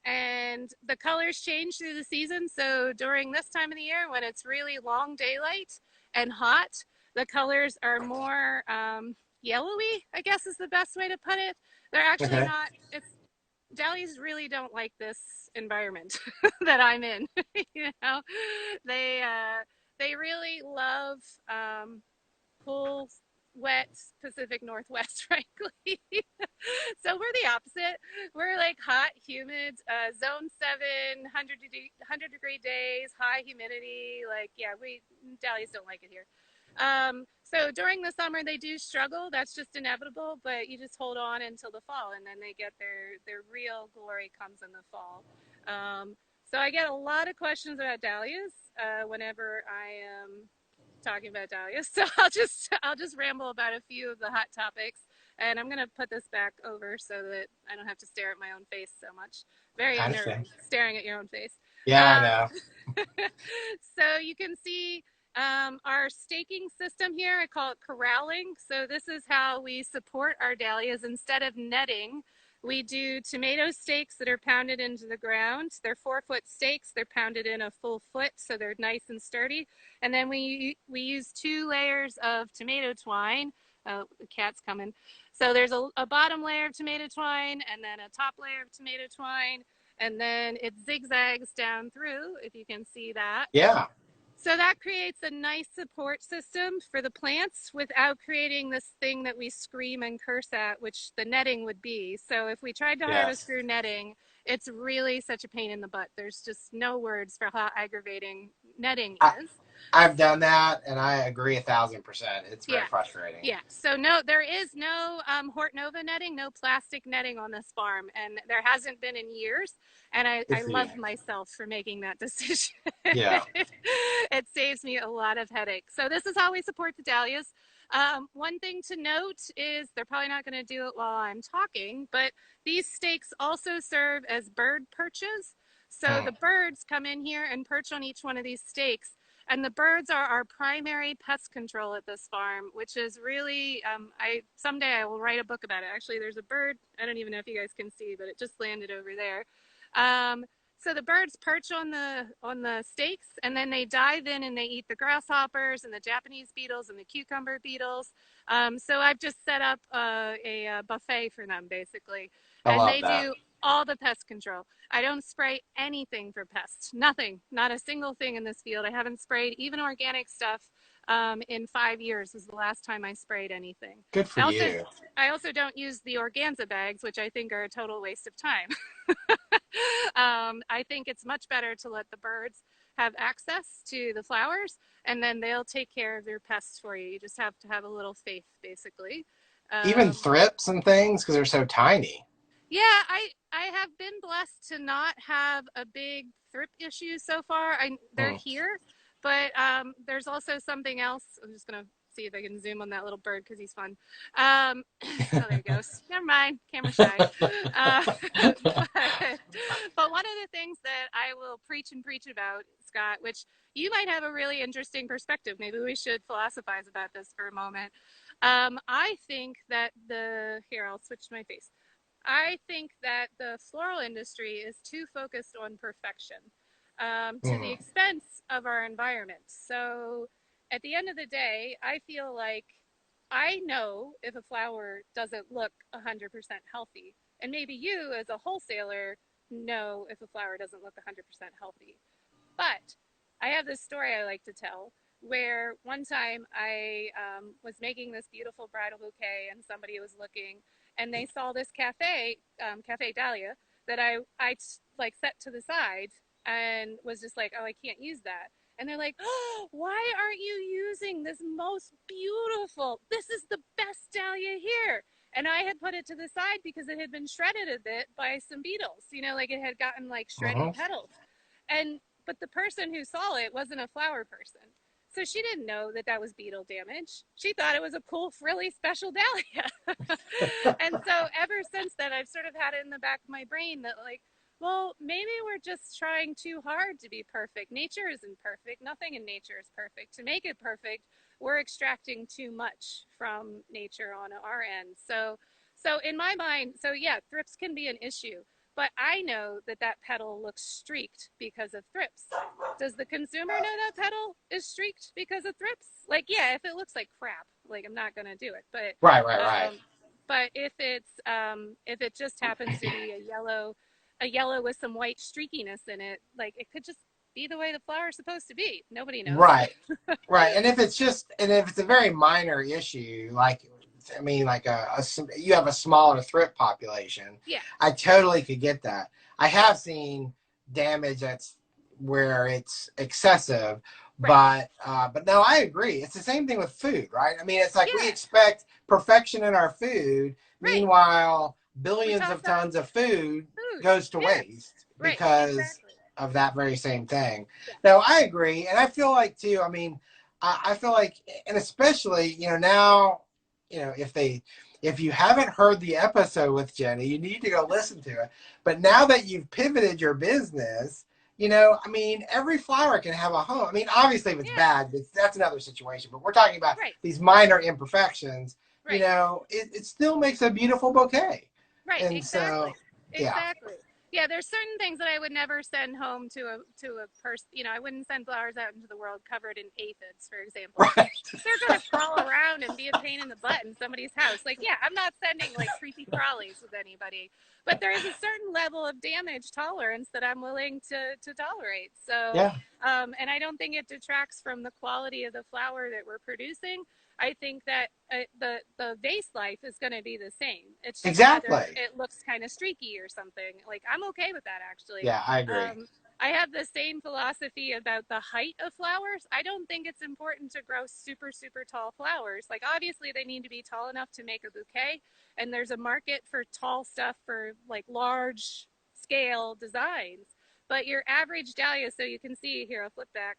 And the colors change through the season. So during this time of the year, when it's really long daylight and hot, the colors are more yellowy, I guess is the best way to put it. They're actually Okay. not, it's dahlias really don't like this environment that I'm in. You know, they they really love cool, wet Pacific Northwest, frankly. So we're the opposite. We're like hot, humid, zone 7, 100-degree days, high humidity. Like, yeah, we dahlias don't like it here. So during the summer they do struggle. That's just inevitable, but you just hold on until the fall, and then they get their real glory comes in the fall. So I get a lot of questions about dahlias whenever I am talking about dahlias. So I'll just ramble about a few of the hot topics, and I'm gonna put this back over so that I don't have to stare at my own face so much. Very I understand. unnerving, staring at your own face. Yeah, I Um, know. so you can see our staking system here. I call it corralling. So this is how we support our dahlias. Instead of netting, we do tomato stakes that are pounded into the ground. They're 4-foot stakes. They're pounded in a full foot, so they're nice and sturdy. And then we use 2 layers of tomato twine. The cat's coming. So there's a bottom layer of tomato twine and then a top layer of tomato twine. And then it zigzags down through, if you can see that. Yeah. So that creates a nice support system for the plants without creating this thing that we scream and curse at, which the netting would be. So if we tried to harvest Yes. through netting, it's really such a pain in the butt. There's just no words for how aggravating netting I, is. I've done that, and I agree 1,000%. It's very Yeah. frustrating. Yeah. So no, there is no Hort Nova netting, no plastic netting on this farm, and there hasn't been in years. And Good I for you. love myself for making that decision. Yeah. It saves me a lot of headache. So this is how we support the dahlias. One thing to note is they're probably not going to do it while I'm talking, but these stakes also serve as bird perches. So the birds come in here and perch on each one of these stakes. And the birds are our primary pest control at this farm, which is really, someday I will write a book about it. Actually, there's a bird, I don't even know if you guys can see, but it just landed over there. So the birds perch on the stakes, and then they dive in and they eat the grasshoppers and the Japanese beetles and the cucumber beetles. So I've just set up a buffet for them, basically. I And love they that. do all the pest control. I don't spray anything for pests. Nothing. Not a single thing in this field. I haven't sprayed even organic stuff in 5 years was the last time I sprayed anything. Good for I also you. I also don't use the organza bags, which I think are a total waste of time. I think it's much better to let the birds have access to the flowers, and then they'll take care of your pests for you. You just have to have a little faith, basically. Even Um, thrips and things, because they're so tiny. Yeah, I have been blessed to not have a big thrip issue so far. They're Hmm. here, but there's also something else. I'm just gonna see if I can zoom on that little bird because he's fun. Oh, there he goes. Never mind. Camera shy. But one of the things that I will preach and preach about, Scott, which you might have a really interesting perspective. Maybe we should philosophize about this for a moment. I think that here, I'll switch to my face. I think that the floral industry is too focused on perfection to the expense of our environment. So at the end of the day, I feel like I know if a flower doesn't look 100% healthy. And maybe you, as a wholesaler, know if a flower doesn't look 100% healthy. But I have this story I like to tell where one time I was making this beautiful bridal bouquet and somebody was looking and they saw this Cafe Dahlia that I like set to the side and was just like, oh, I can't use that. And they're like, oh, why aren't you using this most beautiful, this is the best dahlia here. And I had put it to the side because it had been shredded a bit by some beetles, you know, like it had gotten like shreddy petals. But the person who saw it wasn't a flower person. So she didn't know that that was beetle damage. She thought it was a cool, frilly, special dahlia. And so ever since then, I've sort of had it in the back of my brain that like, well, maybe we're just trying too hard to be perfect. Nature isn't perfect. Nothing in nature is perfect. To make it perfect, we're extracting too much from nature on our end. So in my mind, so yeah, thrips can be an issue. But I know that that petal looks streaked because of thrips. Does the consumer know that petal is streaked because of thrips? Like, yeah, if it looks like crap, like I'm not gonna do it. But right. But if it just happens to be a yellow with some white streakiness in it, like it could just be the way the flower's supposed to be. Nobody knows. Right, right. And if it's a very minor issue, like I mean, like you have a smaller thrift population. Yeah. I totally could get that. I have seen damage that's where it's excessive, Right. but no, I agree. It's the same thing with food, right? I mean, it's like we expect perfection in our food. Right. Meanwhile, billions of tons of food goes to waste because of that very same thing. No, I agree. And I feel like too, I mean, I feel like, and especially, you know, now, you know, if you haven't heard the episode with Jenny, you need to go listen to it. But now that you've pivoted your business, you know, I mean, every flower can have a home. I mean, obviously if it's bad, that's another situation. But we're talking about these minor imperfections. You know, it still makes a beautiful bouquet. Right, and exactly. So, exactly. Yeah, there's certain things that I would never send home to a person. You know, I wouldn't send flowers out into the world covered in aphids, for example. Right. They're going to crawl around and be a pain in the butt in somebody's house. Like, yeah, I'm not sending like creepy crawlies with anybody. But there is a certain level of damage tolerance that I'm willing to tolerate. So, and I don't think it detracts from the quality of the flower that we're producing. I think that the vase life is going to be the same. It's just whether it looks kind of streaky or something. Like, I'm okay with that, actually. Yeah, I agree. I have the same philosophy about the height of flowers. I don't think it's important to grow super, super tall flowers. Like, obviously, they need to be tall enough to make a bouquet. And there's a market for tall stuff for, like, large scale designs. But your average dahlia, so you can see here, I'll flip back.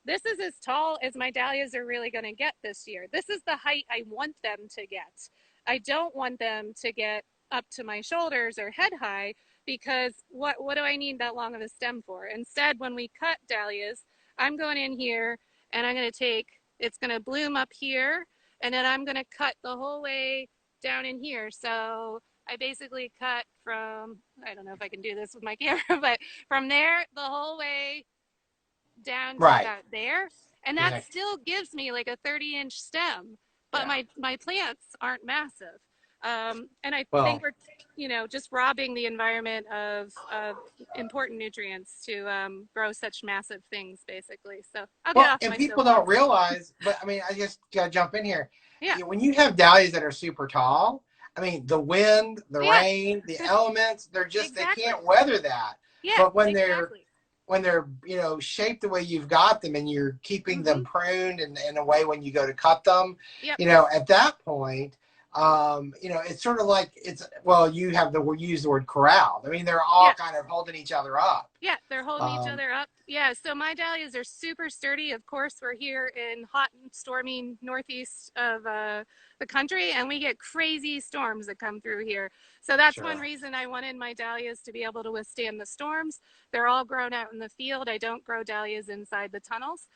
This is as tall as my dahlias are really going to get this year. This is the height I want them to get. I don't want them to get up to my shoulders or head high because what do I need that long of a stem for? Instead, when we cut dahlias, I'm going in here and I'm going to it's going to bloom up here and then I'm going to cut the whole way down in here. So I basically cut from, I don't know if I can do this with my camera, but from there the whole way down to about there, and that still gives me like a 30-inch stem, but my plants aren't massive, and I think we're, you know, just robbing the environment of important nutrients to grow such massive things, basically. So I'll get off and my people don't realize, but I mean, I just gotta jump in here. Yeah. When you have dahlias that are super tall, I mean, the wind, the rain, the elements, they're just they can't weather that. Yeah. But when they're, you know, shaped the way you've got them and you're keeping them pruned and in a way when you go to cut them, you know, at that point, you know, it's sort of like you use the word corralled. I mean, they're all kind of holding each other up. Yeah, they're holding each other up. Yeah, so my dahlias are super sturdy. Of course, we're here in hot and stormy northeast of the country, and we get crazy storms that come through here. So that's one Sure. reason I wanted my dahlias to be able to withstand the storms. They're all grown out in the field. I don't grow dahlias inside the tunnels.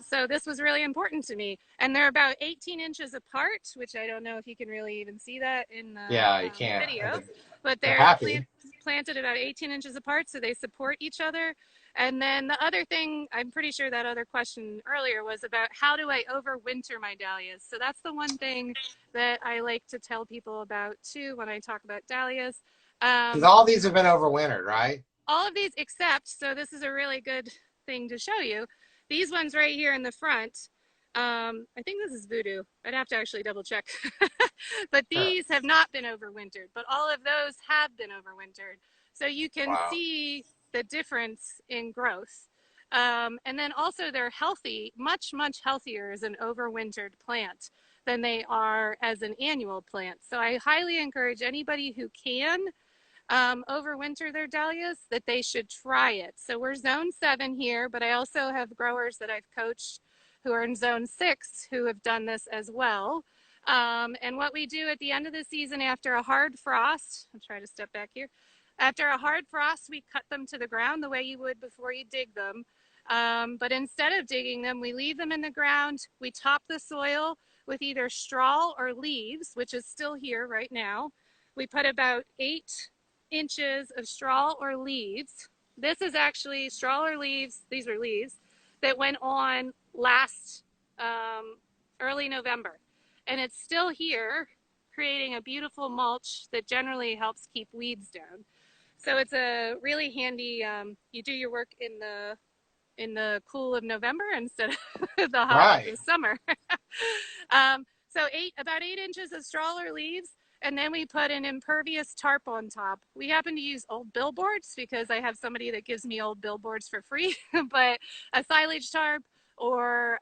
So this was really important to me. And they're about 18 inches apart, which I don't know if you can really even see that in the Yeah, you can't. video, but They're they're happy. planted about 18 inches apart, so they support each other. And then the other thing, I'm pretty sure that other question earlier was about how do I overwinter my dahlias? So that's the one thing that I like to tell people about too when I talk about dahlias. Because Um, all these have been overwintered, right? all of these except, so this is a really good thing to show you, these ones right here in the front, I think this is voodoo. I'd have to actually double check. But Sure. these have not been overwintered, but all of those have been overwintered. So you can Wow. see the difference in growth. And then also they're healthy, much, much healthier as an overwintered plant than they are as an annual plant. So I highly encourage anybody who can overwinter their dahlias, that they should try it. So we're zone 7 here, but I also have growers that I've coached who are in zone 6 who have done this as well. And what we do at the end of the season after a hard frost, I'll try to step back here. After a hard frost, we cut them to the ground the way you would before you dig them. But instead of digging them, we leave them in the ground. We top the soil with either straw or leaves, which is still here right now. We put about 8 inches of straw or leaves. This is actually straw or leaves. These are leaves that went on last early November. And it's still here, creating a beautiful mulch that generally helps keep weeds down. So it's a really handy, you do your work in the cool of November instead of the hot of Right. the summer. So about 8 inches of straw or leaves, and then we put an impervious tarp on top. We happen to use old billboards because I have somebody that gives me old billboards for free, but a silage tarp or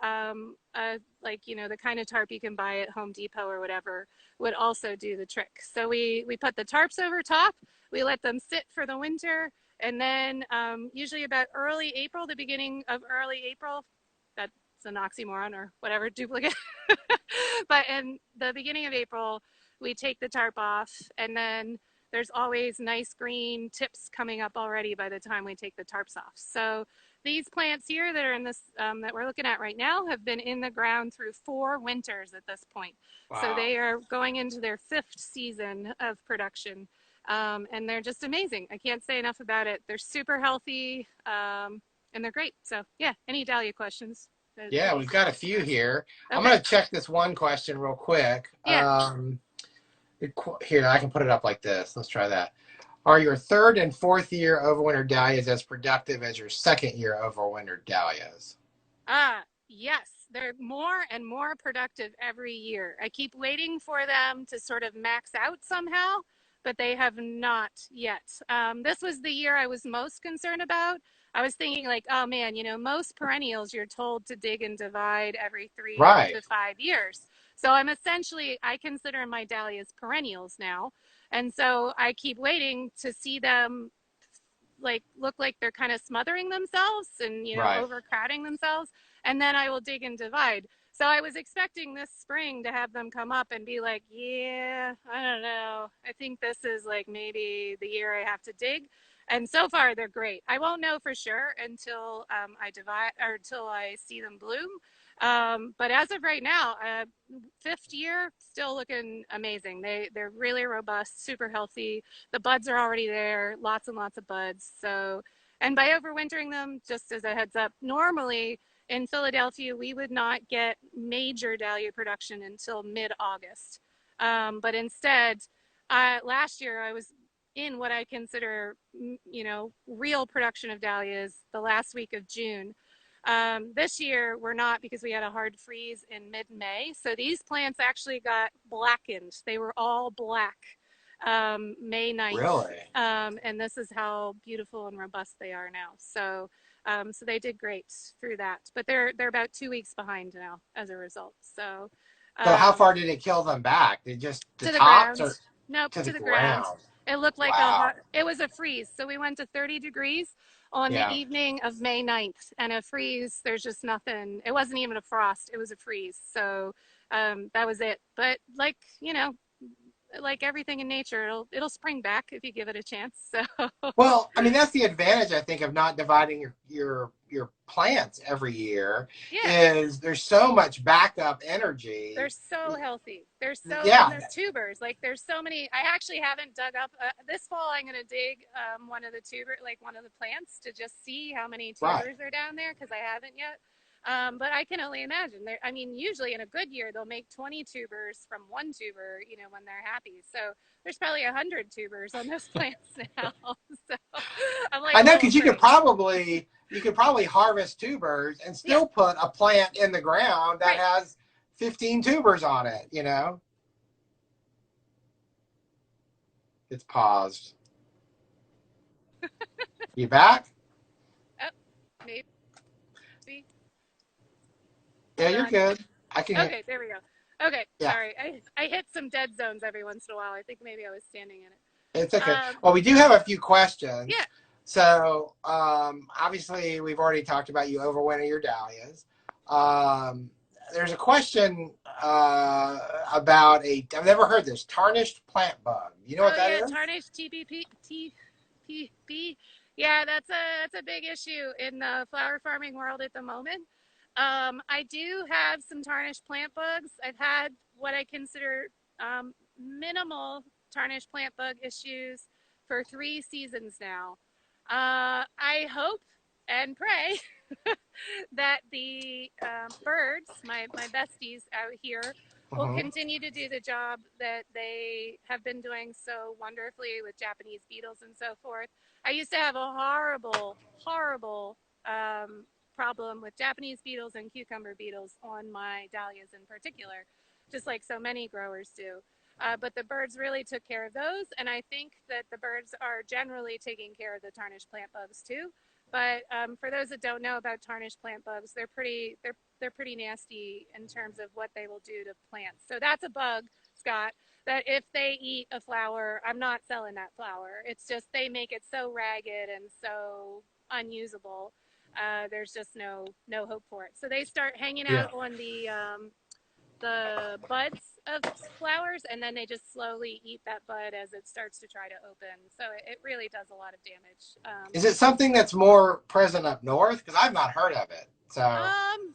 like, you know, the kind of tarp you can buy at Home Depot or whatever would also do the trick. So we put the tarps over top, we let them sit for the winter, and then usually about early April, the beginning of early April, that's an oxymoron or whatever, duplicate. But in the beginning of April, we take the tarp off, and then there's always nice green tips coming up already by the time we take the tarps off. So these plants here that are in this, that we're looking at right now, have been in the ground through 4 winters at this point. So Wow. they are going into their 5th season of production. And they're just amazing. I can't say enough about it. They're super healthy, and they're great. So yeah, any Dahlia questions? Yeah, we've got a few here. I'm Okay. going to check this one question real quick. Yeah. Here, I can put it up like this. Let's try that. Are your third and fourth year overwinter dahlias as productive as your second year overwinter dahlias? Yes. They're more and more productive every year. I keep waiting for them to sort of max out somehow, but they have not yet. This was the year I was most concerned about. I was thinking like, oh man, you know, most perennials you're told to dig and divide every 3 Right. to 5 years. So I consider my dahlias perennials now. And so I keep waiting to see them like look like they're kind of smothering themselves and, you know, Right. overcrowding themselves, and then I will dig and divide. So I was expecting this spring to have them come up and be like, yeah, I don't know, I think this is like maybe the year I have to dig. And so far they're great. I won't know for sure until I divide or until I see them bloom. But as of right now, 5th year, still looking amazing. They're really robust, super healthy. The buds are already there, lots and lots of buds. So, and by overwintering them, just as a heads up, normally in Philadelphia, we would not get major dahlia production until mid-August. But instead, last year I was in what I consider, you know, real production of dahlias the last week of June. This year we're not because we had a hard freeze in mid-May. So these plants actually got blackened. They were all black May 9th. Really? And this is how beautiful and robust they are now. So so they did great through that, but they're about 2 weeks behind now as a result. So So how far did it kill them back? Did just the to the tops ground. or? Nope, To the to the ground. ground. It looked like Wow. it was a freeze. So we went to 30 degrees on the Yeah. evening of May 9th, and a freeze, there's just nothing. It wasn't even a frost, it was a freeze. So that was it. But like, like everything in nature, it'll spring back if you give it a chance. So Well, I mean, that's the advantage, I think, of not dividing your plants every year yeah, is there's so much backup energy. they're so healthy. And Yeah. they're tubers. Like there's so many. I actually haven't dug up this fall. I'm gonna dig one of the one of the plants to just see how many Right. tubers are down there because I haven't yet. But I can only imagine. I mean, usually in a good year they'll make 20 tubers from one tuber. When they're happy. So there's probably 100 tubers on those plants now. So I'm like I a know little because afraid. you could probably harvest tubers and Yeah. still put a plant in the ground that Right. has 15 tubers on it. It's paused. You back? Oh, maybe. Yeah, Hold you're on. good. I can hear. Okay, there we go. Okay, Yeah, sorry. I hit some dead zones every once in a while. I think maybe I was standing in it. it's okay. Well, we do have a few questions. Yeah. So, obviously, we've already talked about you overwinter your dahlias. There's a question about I've never heard this, tarnished plant bug. You know what Oh that yeah, is? tarnished TPP. Yeah, that's a big issue in the flower farming world at the moment. I do have some tarnished plant bugs. I've had what I consider minimal tarnished plant bug issues for 3 seasons now. I hope and pray that the birds, my besties out here, will Mhm. continue to do the job that they have been doing so wonderfully with Japanese beetles and so forth. I used to have a horrible, horrible problem with Japanese beetles and cucumber beetles on my dahlias in particular, just like so many growers do. But the birds really took care of those, and I think that the birds are generally taking care of the tarnished plant bugs too. But for those that don't know about tarnished plant bugs, they're pretty nasty in terms of what they will do to plants. So that's a bug, Scott, that if they eat a flower, I'm not selling that flower. It's just they make it so ragged and so unusable. There's just no hope for it. So they start hanging Yeah. out on the buds of flowers, and then they just slowly eat that bud as it starts to try to open. So it really does a lot of damage. Is it something that's more present up north? Because I've not heard of it. So, Um,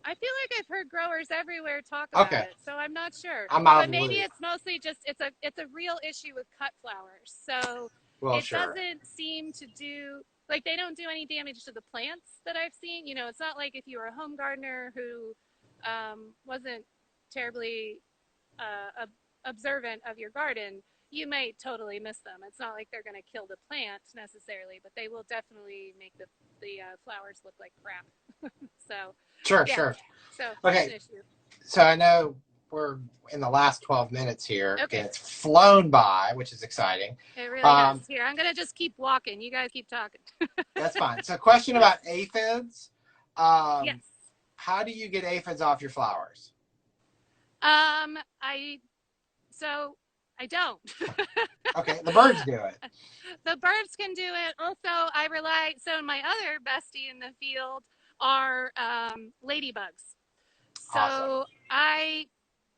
I feel like I've heard growers everywhere talk about okay, it, so I'm not sure. I'm out of But the maybe loop. it's mostly just it's a real issue with cut flowers. So Well, it sure. doesn't seem to do like they don't do any damage to the plants that I've seen. It's not like if you were a home gardener who wasn't terribly observant of your garden, you might totally miss them. It's not like they're going to kill the plant necessarily, but they will definitely make the flowers look like crap. So, Sure, yeah. sure. So that's an Okay, issue. so I know we're in the last 12 minutes here, and Okay. it's flown by, which is exciting. It really has. Um, Here, I'm gonna just keep walking. You guys keep talking. that's fine. So, question about aphids. Yes. How do you get aphids off your flowers? I so I don't. Okay, the birds do it. The birds can do it. Also, I rely. So my other bestie in the field are ladybugs. Awesome.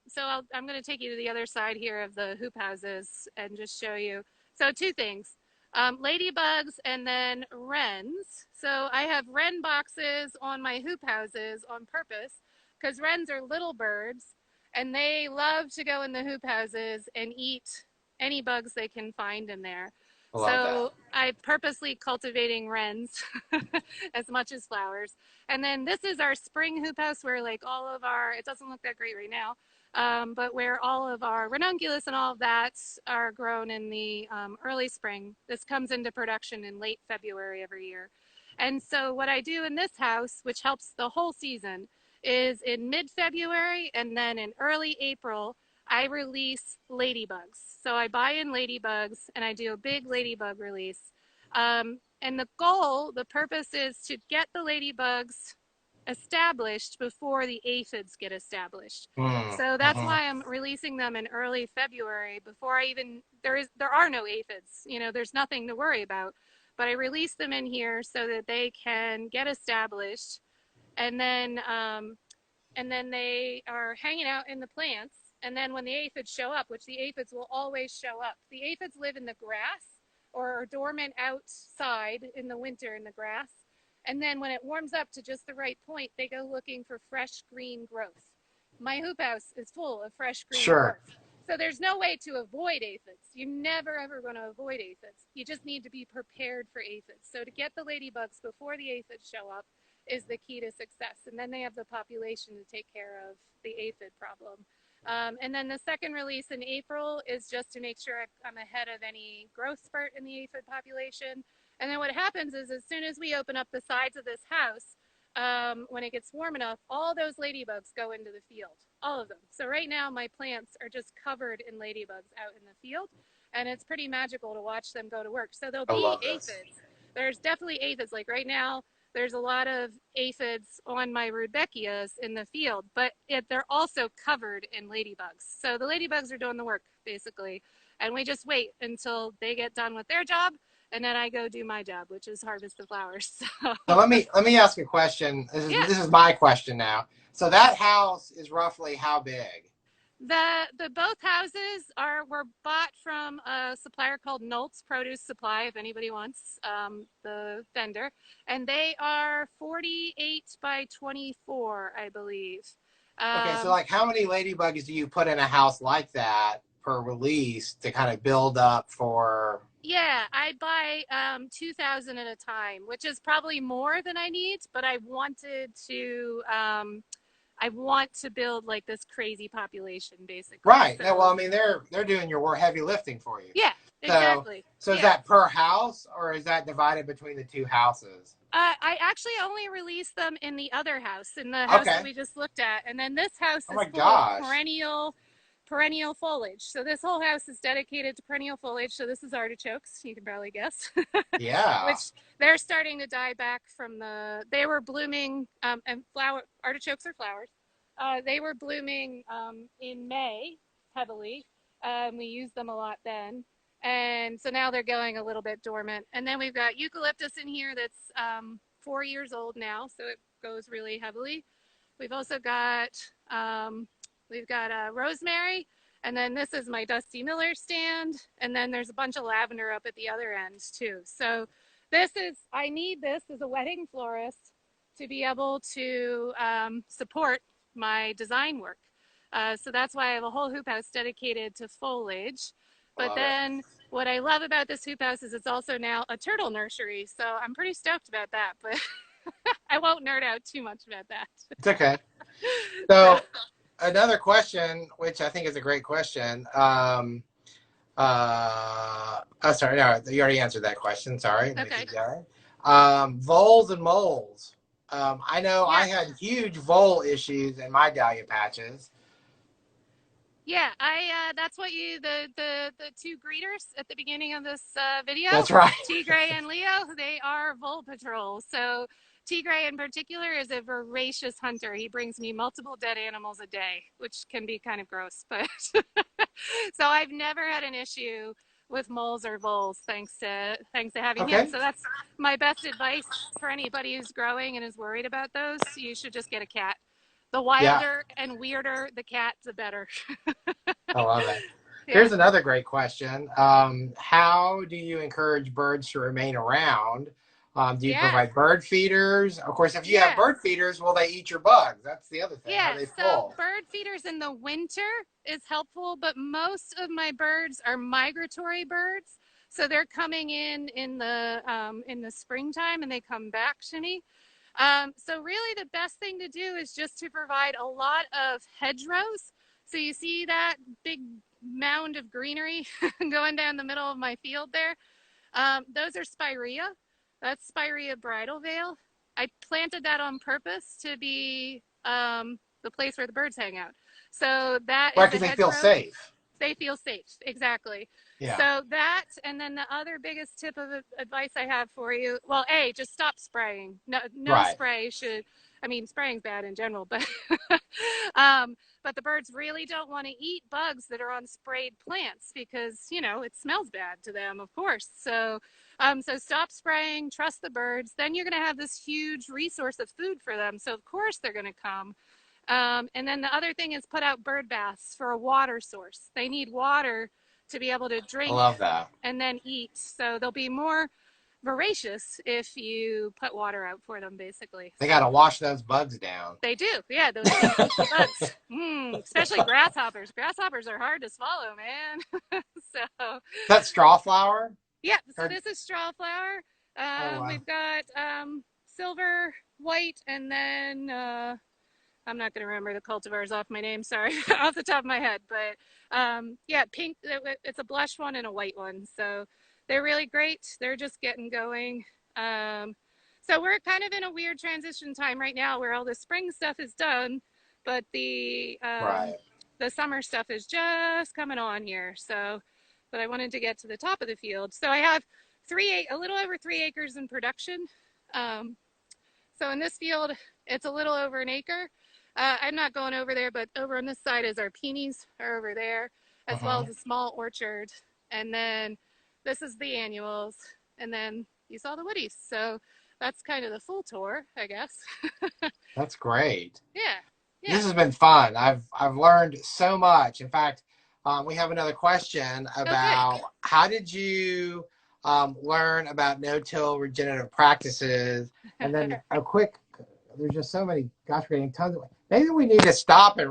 So I'm going to take you to the other side here of the hoop houses and just show you. So two things, ladybugs and then wrens. So I have wren boxes on my hoop houses on purpose because wrens are little birds and they love to go in the hoop houses and eat any bugs they can find in there. I love that. So I purposely cultivating wrens as much as flowers. And then this is our spring hoop house where like all of it doesn't look that great right now, but where all of our ranunculus and all of that are grown in the early spring. This comes into production in late February every year. And so what I do in this house, which helps the whole season, is in mid-February and then in early April, I release ladybugs. So I buy in ladybugs and I do a big ladybug release. And the purpose is to get the ladybugs established before the aphids get established. Mm, So that's hmm. why I'm releasing them in early February before I even, there are no aphids, you know, there's nothing to worry about. But I release them in here so that they can get established, and then they are hanging out in the plants. And then when the aphids show up, which the aphids will always show up, the aphids live in the grass or are dormant outside in the winter in the grass. And then when it warms up to just the right point, they go looking for fresh green growth. My hoop house is full of fresh green Sure. growth. So there's no way to avoid aphids. You're never ever going to avoid aphids. You just need to be prepared for aphids. So to get the ladybugs before the aphids show up is the key to success. And then they have the population to take care of the aphid problem. And then the second release in April is just to make sure I'm ahead of any growth spurt in the aphid population. And then what happens is as soon as we open up the sides of this house, when it gets warm enough, all those ladybugs go into the field, all of them. So right now my plants are just covered in ladybugs out in the field, and it's pretty magical to watch them go to work. So there'll I be love this. aphids. There's definitely aphids. Like right now, there's a lot of aphids on my rudbeckias in the field, but they're also covered in ladybugs. So the ladybugs are doing the work, basically. And we just wait until they get done with their job, and then I go do my job, which is harvest the flowers. So So let me ask a question. This is yeah, this is my question now. So that house is roughly how big? the both houses were bought from a supplier called Nolt's Produce Supply, if anybody wants, the vendor, and they are 48 by 24, I believe. Okay, so Um, like how many ladybugs do you put in a house like that per release to kind of build up for? yeah, I buy 2,000 at a time, which is probably more than I need, but I want to build like this crazy population, basically. Right. Yeah, well, So I mean, they're doing your heavy lifting for you. yeah, So exactly. so is Yeah. that per house or is that divided between the two houses? I actually only released them in the other house, in the house that Okay. we just looked at, and then this house Oh is my full of gosh. perennial foliage. So this whole house is dedicated to perennial foliage. So this is artichokes, you can probably guess, Yeah. which they're starting to die back from they were blooming, and artichokes are flowers. They were blooming in May heavily. We used them a lot then. And so now they're going a little bit dormant. And then we've got eucalyptus in here that's 4 years old now, so it goes really heavily. We've also got rosemary, and then this is my Dusty Miller stand, and then there's a bunch of lavender up at the other end too. So I need this as a wedding florist to be able to support my design work. So that's why I have a whole hoop house dedicated to foliage. I But love it. then what I love about this hoop house is it's also now a turtle nursery. So I'm pretty stoked about that, but I won't nerd out too much about that. It's okay. So So another question, which I think is a great question. Oh, sorry, no, you already answered that question. Sorry, let me okay. keep going. Voles and moles. I know I Yeah. had huge vole issues in my dahlia patches. Yeah, I that's what the two greeters at the beginning of this video, That's right. Tigray and Leo, they are vole patrol. So Tigray in particular is a voracious hunter. He brings me multiple dead animals a day, which can be kind of gross, but so I've never had an issue with moles or voles thanks to having him. Okay. So that's my best advice for anybody who's growing and is worried about those. You should just get a cat. The Yeah, wilder and weirder the cat, the better. I love it. Yeah. Here's another great question. How do you encourage birds to remain around? Do you Yeah. provide bird feeders? Of course, if you have Yeah. bird feeders, will they eat your bugs? That's the other thing. Are Yeah. they So full? bird feeders in the winter is helpful, but most of my birds are migratory birds. So they're coming in the springtime and they come back to me. So really the best thing to do is just to provide a lot of hedgerows. So you see that big mound of greenery going down the middle of my field there? Those are spirea. That's spirea bridal veil. I planted that on purpose to be the place where the birds hang out. So that Right, is a because they feel hedgerow. safe. They feel safe, exactly. Yeah. So that, and then the other biggest tip of advice I have for you, well, just stop spraying. No Right. spray should, I mean, spraying's bad in general, but the birds really don't want to eat bugs that are on sprayed plants because, you know, it smells bad to them, of course. So stop spraying, trust the birds. Then you're going to have this huge resource of food for them. So of course they're going to come. And then the other thing is put out bird baths for a water source. They need water to be able to I drink love that. and then eat. So they'll be more voracious if you put water out for them, basically. They got to wash those bugs down. They do, yeah, those bugs. Especially grasshoppers. Grasshoppers are hard to swallow, man. So That's straw flower? yeah, so this is straw flower. Wow. We've got silver, white, and then I'm not going to remember the cultivars off my name, sorry, off the top of my head. But yeah, pink, it's a blush one and a white one. So they're really great. They're just getting going. So we're kind of in a weird transition time right now where all the spring stuff is done, but the summer stuff is just coming on here. So, but I wanted to get to the top of the field. So I have a little over 3 acres in production. So in this field, it's a little over an acre. I'm not going over there, but over on this side is our peonies are over there, as well as a small orchard. And then this is the annuals. And then you saw the woodies. So that's kind of the full tour, I guess. That's great. Yeah. This has been fun. I've learned so much. In fact, we have another question about how did you learn about no-till regenerative practices? And then a quick, there's just so many, gosh, we're getting tons of, maybe we need to stop and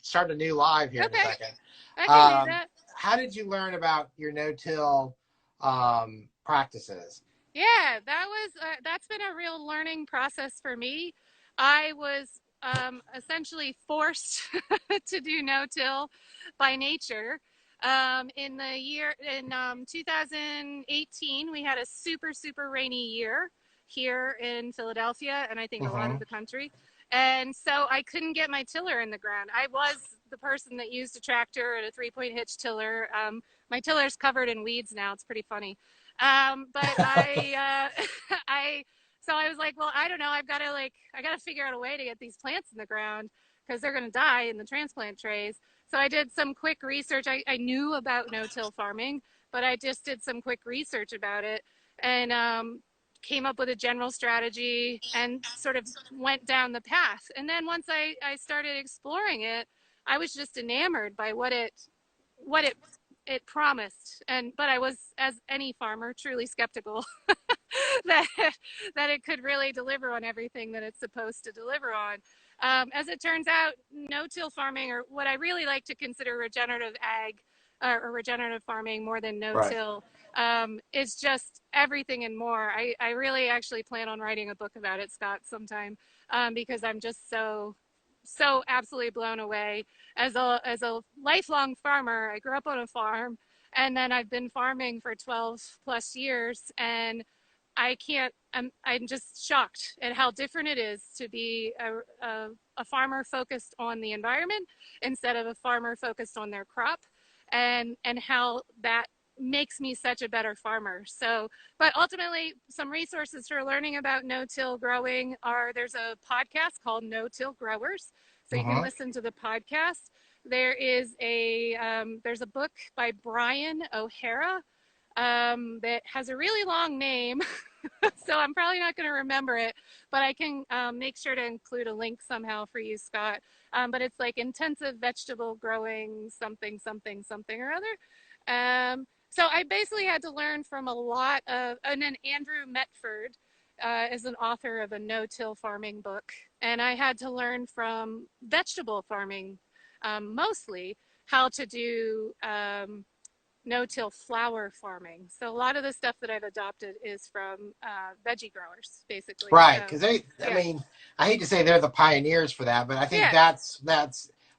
start a new live here in a second. I can do that. How did you learn about your no-till practices? Yeah, that's been a real learning process for me. I was essentially forced to do no-till by nature. In 2018, we had a super rainy year here in Philadelphia, and I think a lot of the country. And so I couldn't get my tiller in the ground. I was the person that used a tractor and a 3-point hitch tiller. My tiller's covered in weeds now. It's pretty funny. But so I was like, well, I don't know. I got to figure out a way to get these plants in the ground because they're going to die in the transplant trays. So I did some quick research. I knew about no-till farming, but I just did some quick research about it and came up with a general strategy and sort of went down the path. And then once I started exploring it, I was just enamored by what it promised. But I was, as any farmer, truly skeptical that it could really deliver on everything that it's supposed to deliver on. As it turns out, no-till farming, or what I really like to consider regenerative ag or regenerative farming more than no-till, is just everything and more. I really actually plan on writing a book about it, Scott, sometime, because I'm just so absolutely blown away. As a lifelong farmer, I grew up on a farm, and then I've been farming for 12 plus years, and I'm just shocked at how different it is to be a farmer focused on the environment instead of a farmer focused on their crop, and how that makes me such a better farmer. So, but ultimately, some resources for learning about no-till growing there's a podcast called No-Till Growers. So you can listen to the podcast. There's a book by Brian O'Hara that has a really long name. So I'm probably not going to remember it, but I can make sure to include a link somehow for you, Scott. But it's like intensive vegetable growing something or other. So I basically had to learn from a lot of, and then Andrew Metford is an author of a no-till farming book. And I had to learn from vegetable farming, mostly how to do no-till flower farming. So a lot of the stuff that I've adopted is from veggie growers, basically. Right, because I mean, I hate to say they're the pioneers for that, but I think that's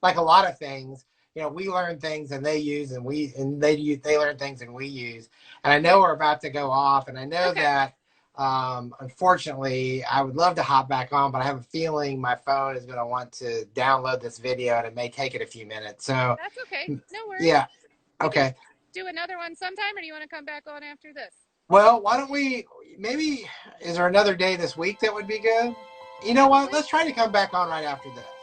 like a lot of things. You know, we learn things and they use, and they learn things and we use. And I know we're about to go off, and I know that unfortunately, I would love to hop back on, but I have a feeling my phone is going to want to download this video, and it may take it a few minutes. So that's okay. No worries. Yeah. Okay. Do another one sometime, or do you want to come back on after this? Well, why don't we, is there another day this week that would be good? You know what? Let's try to come back on right after this.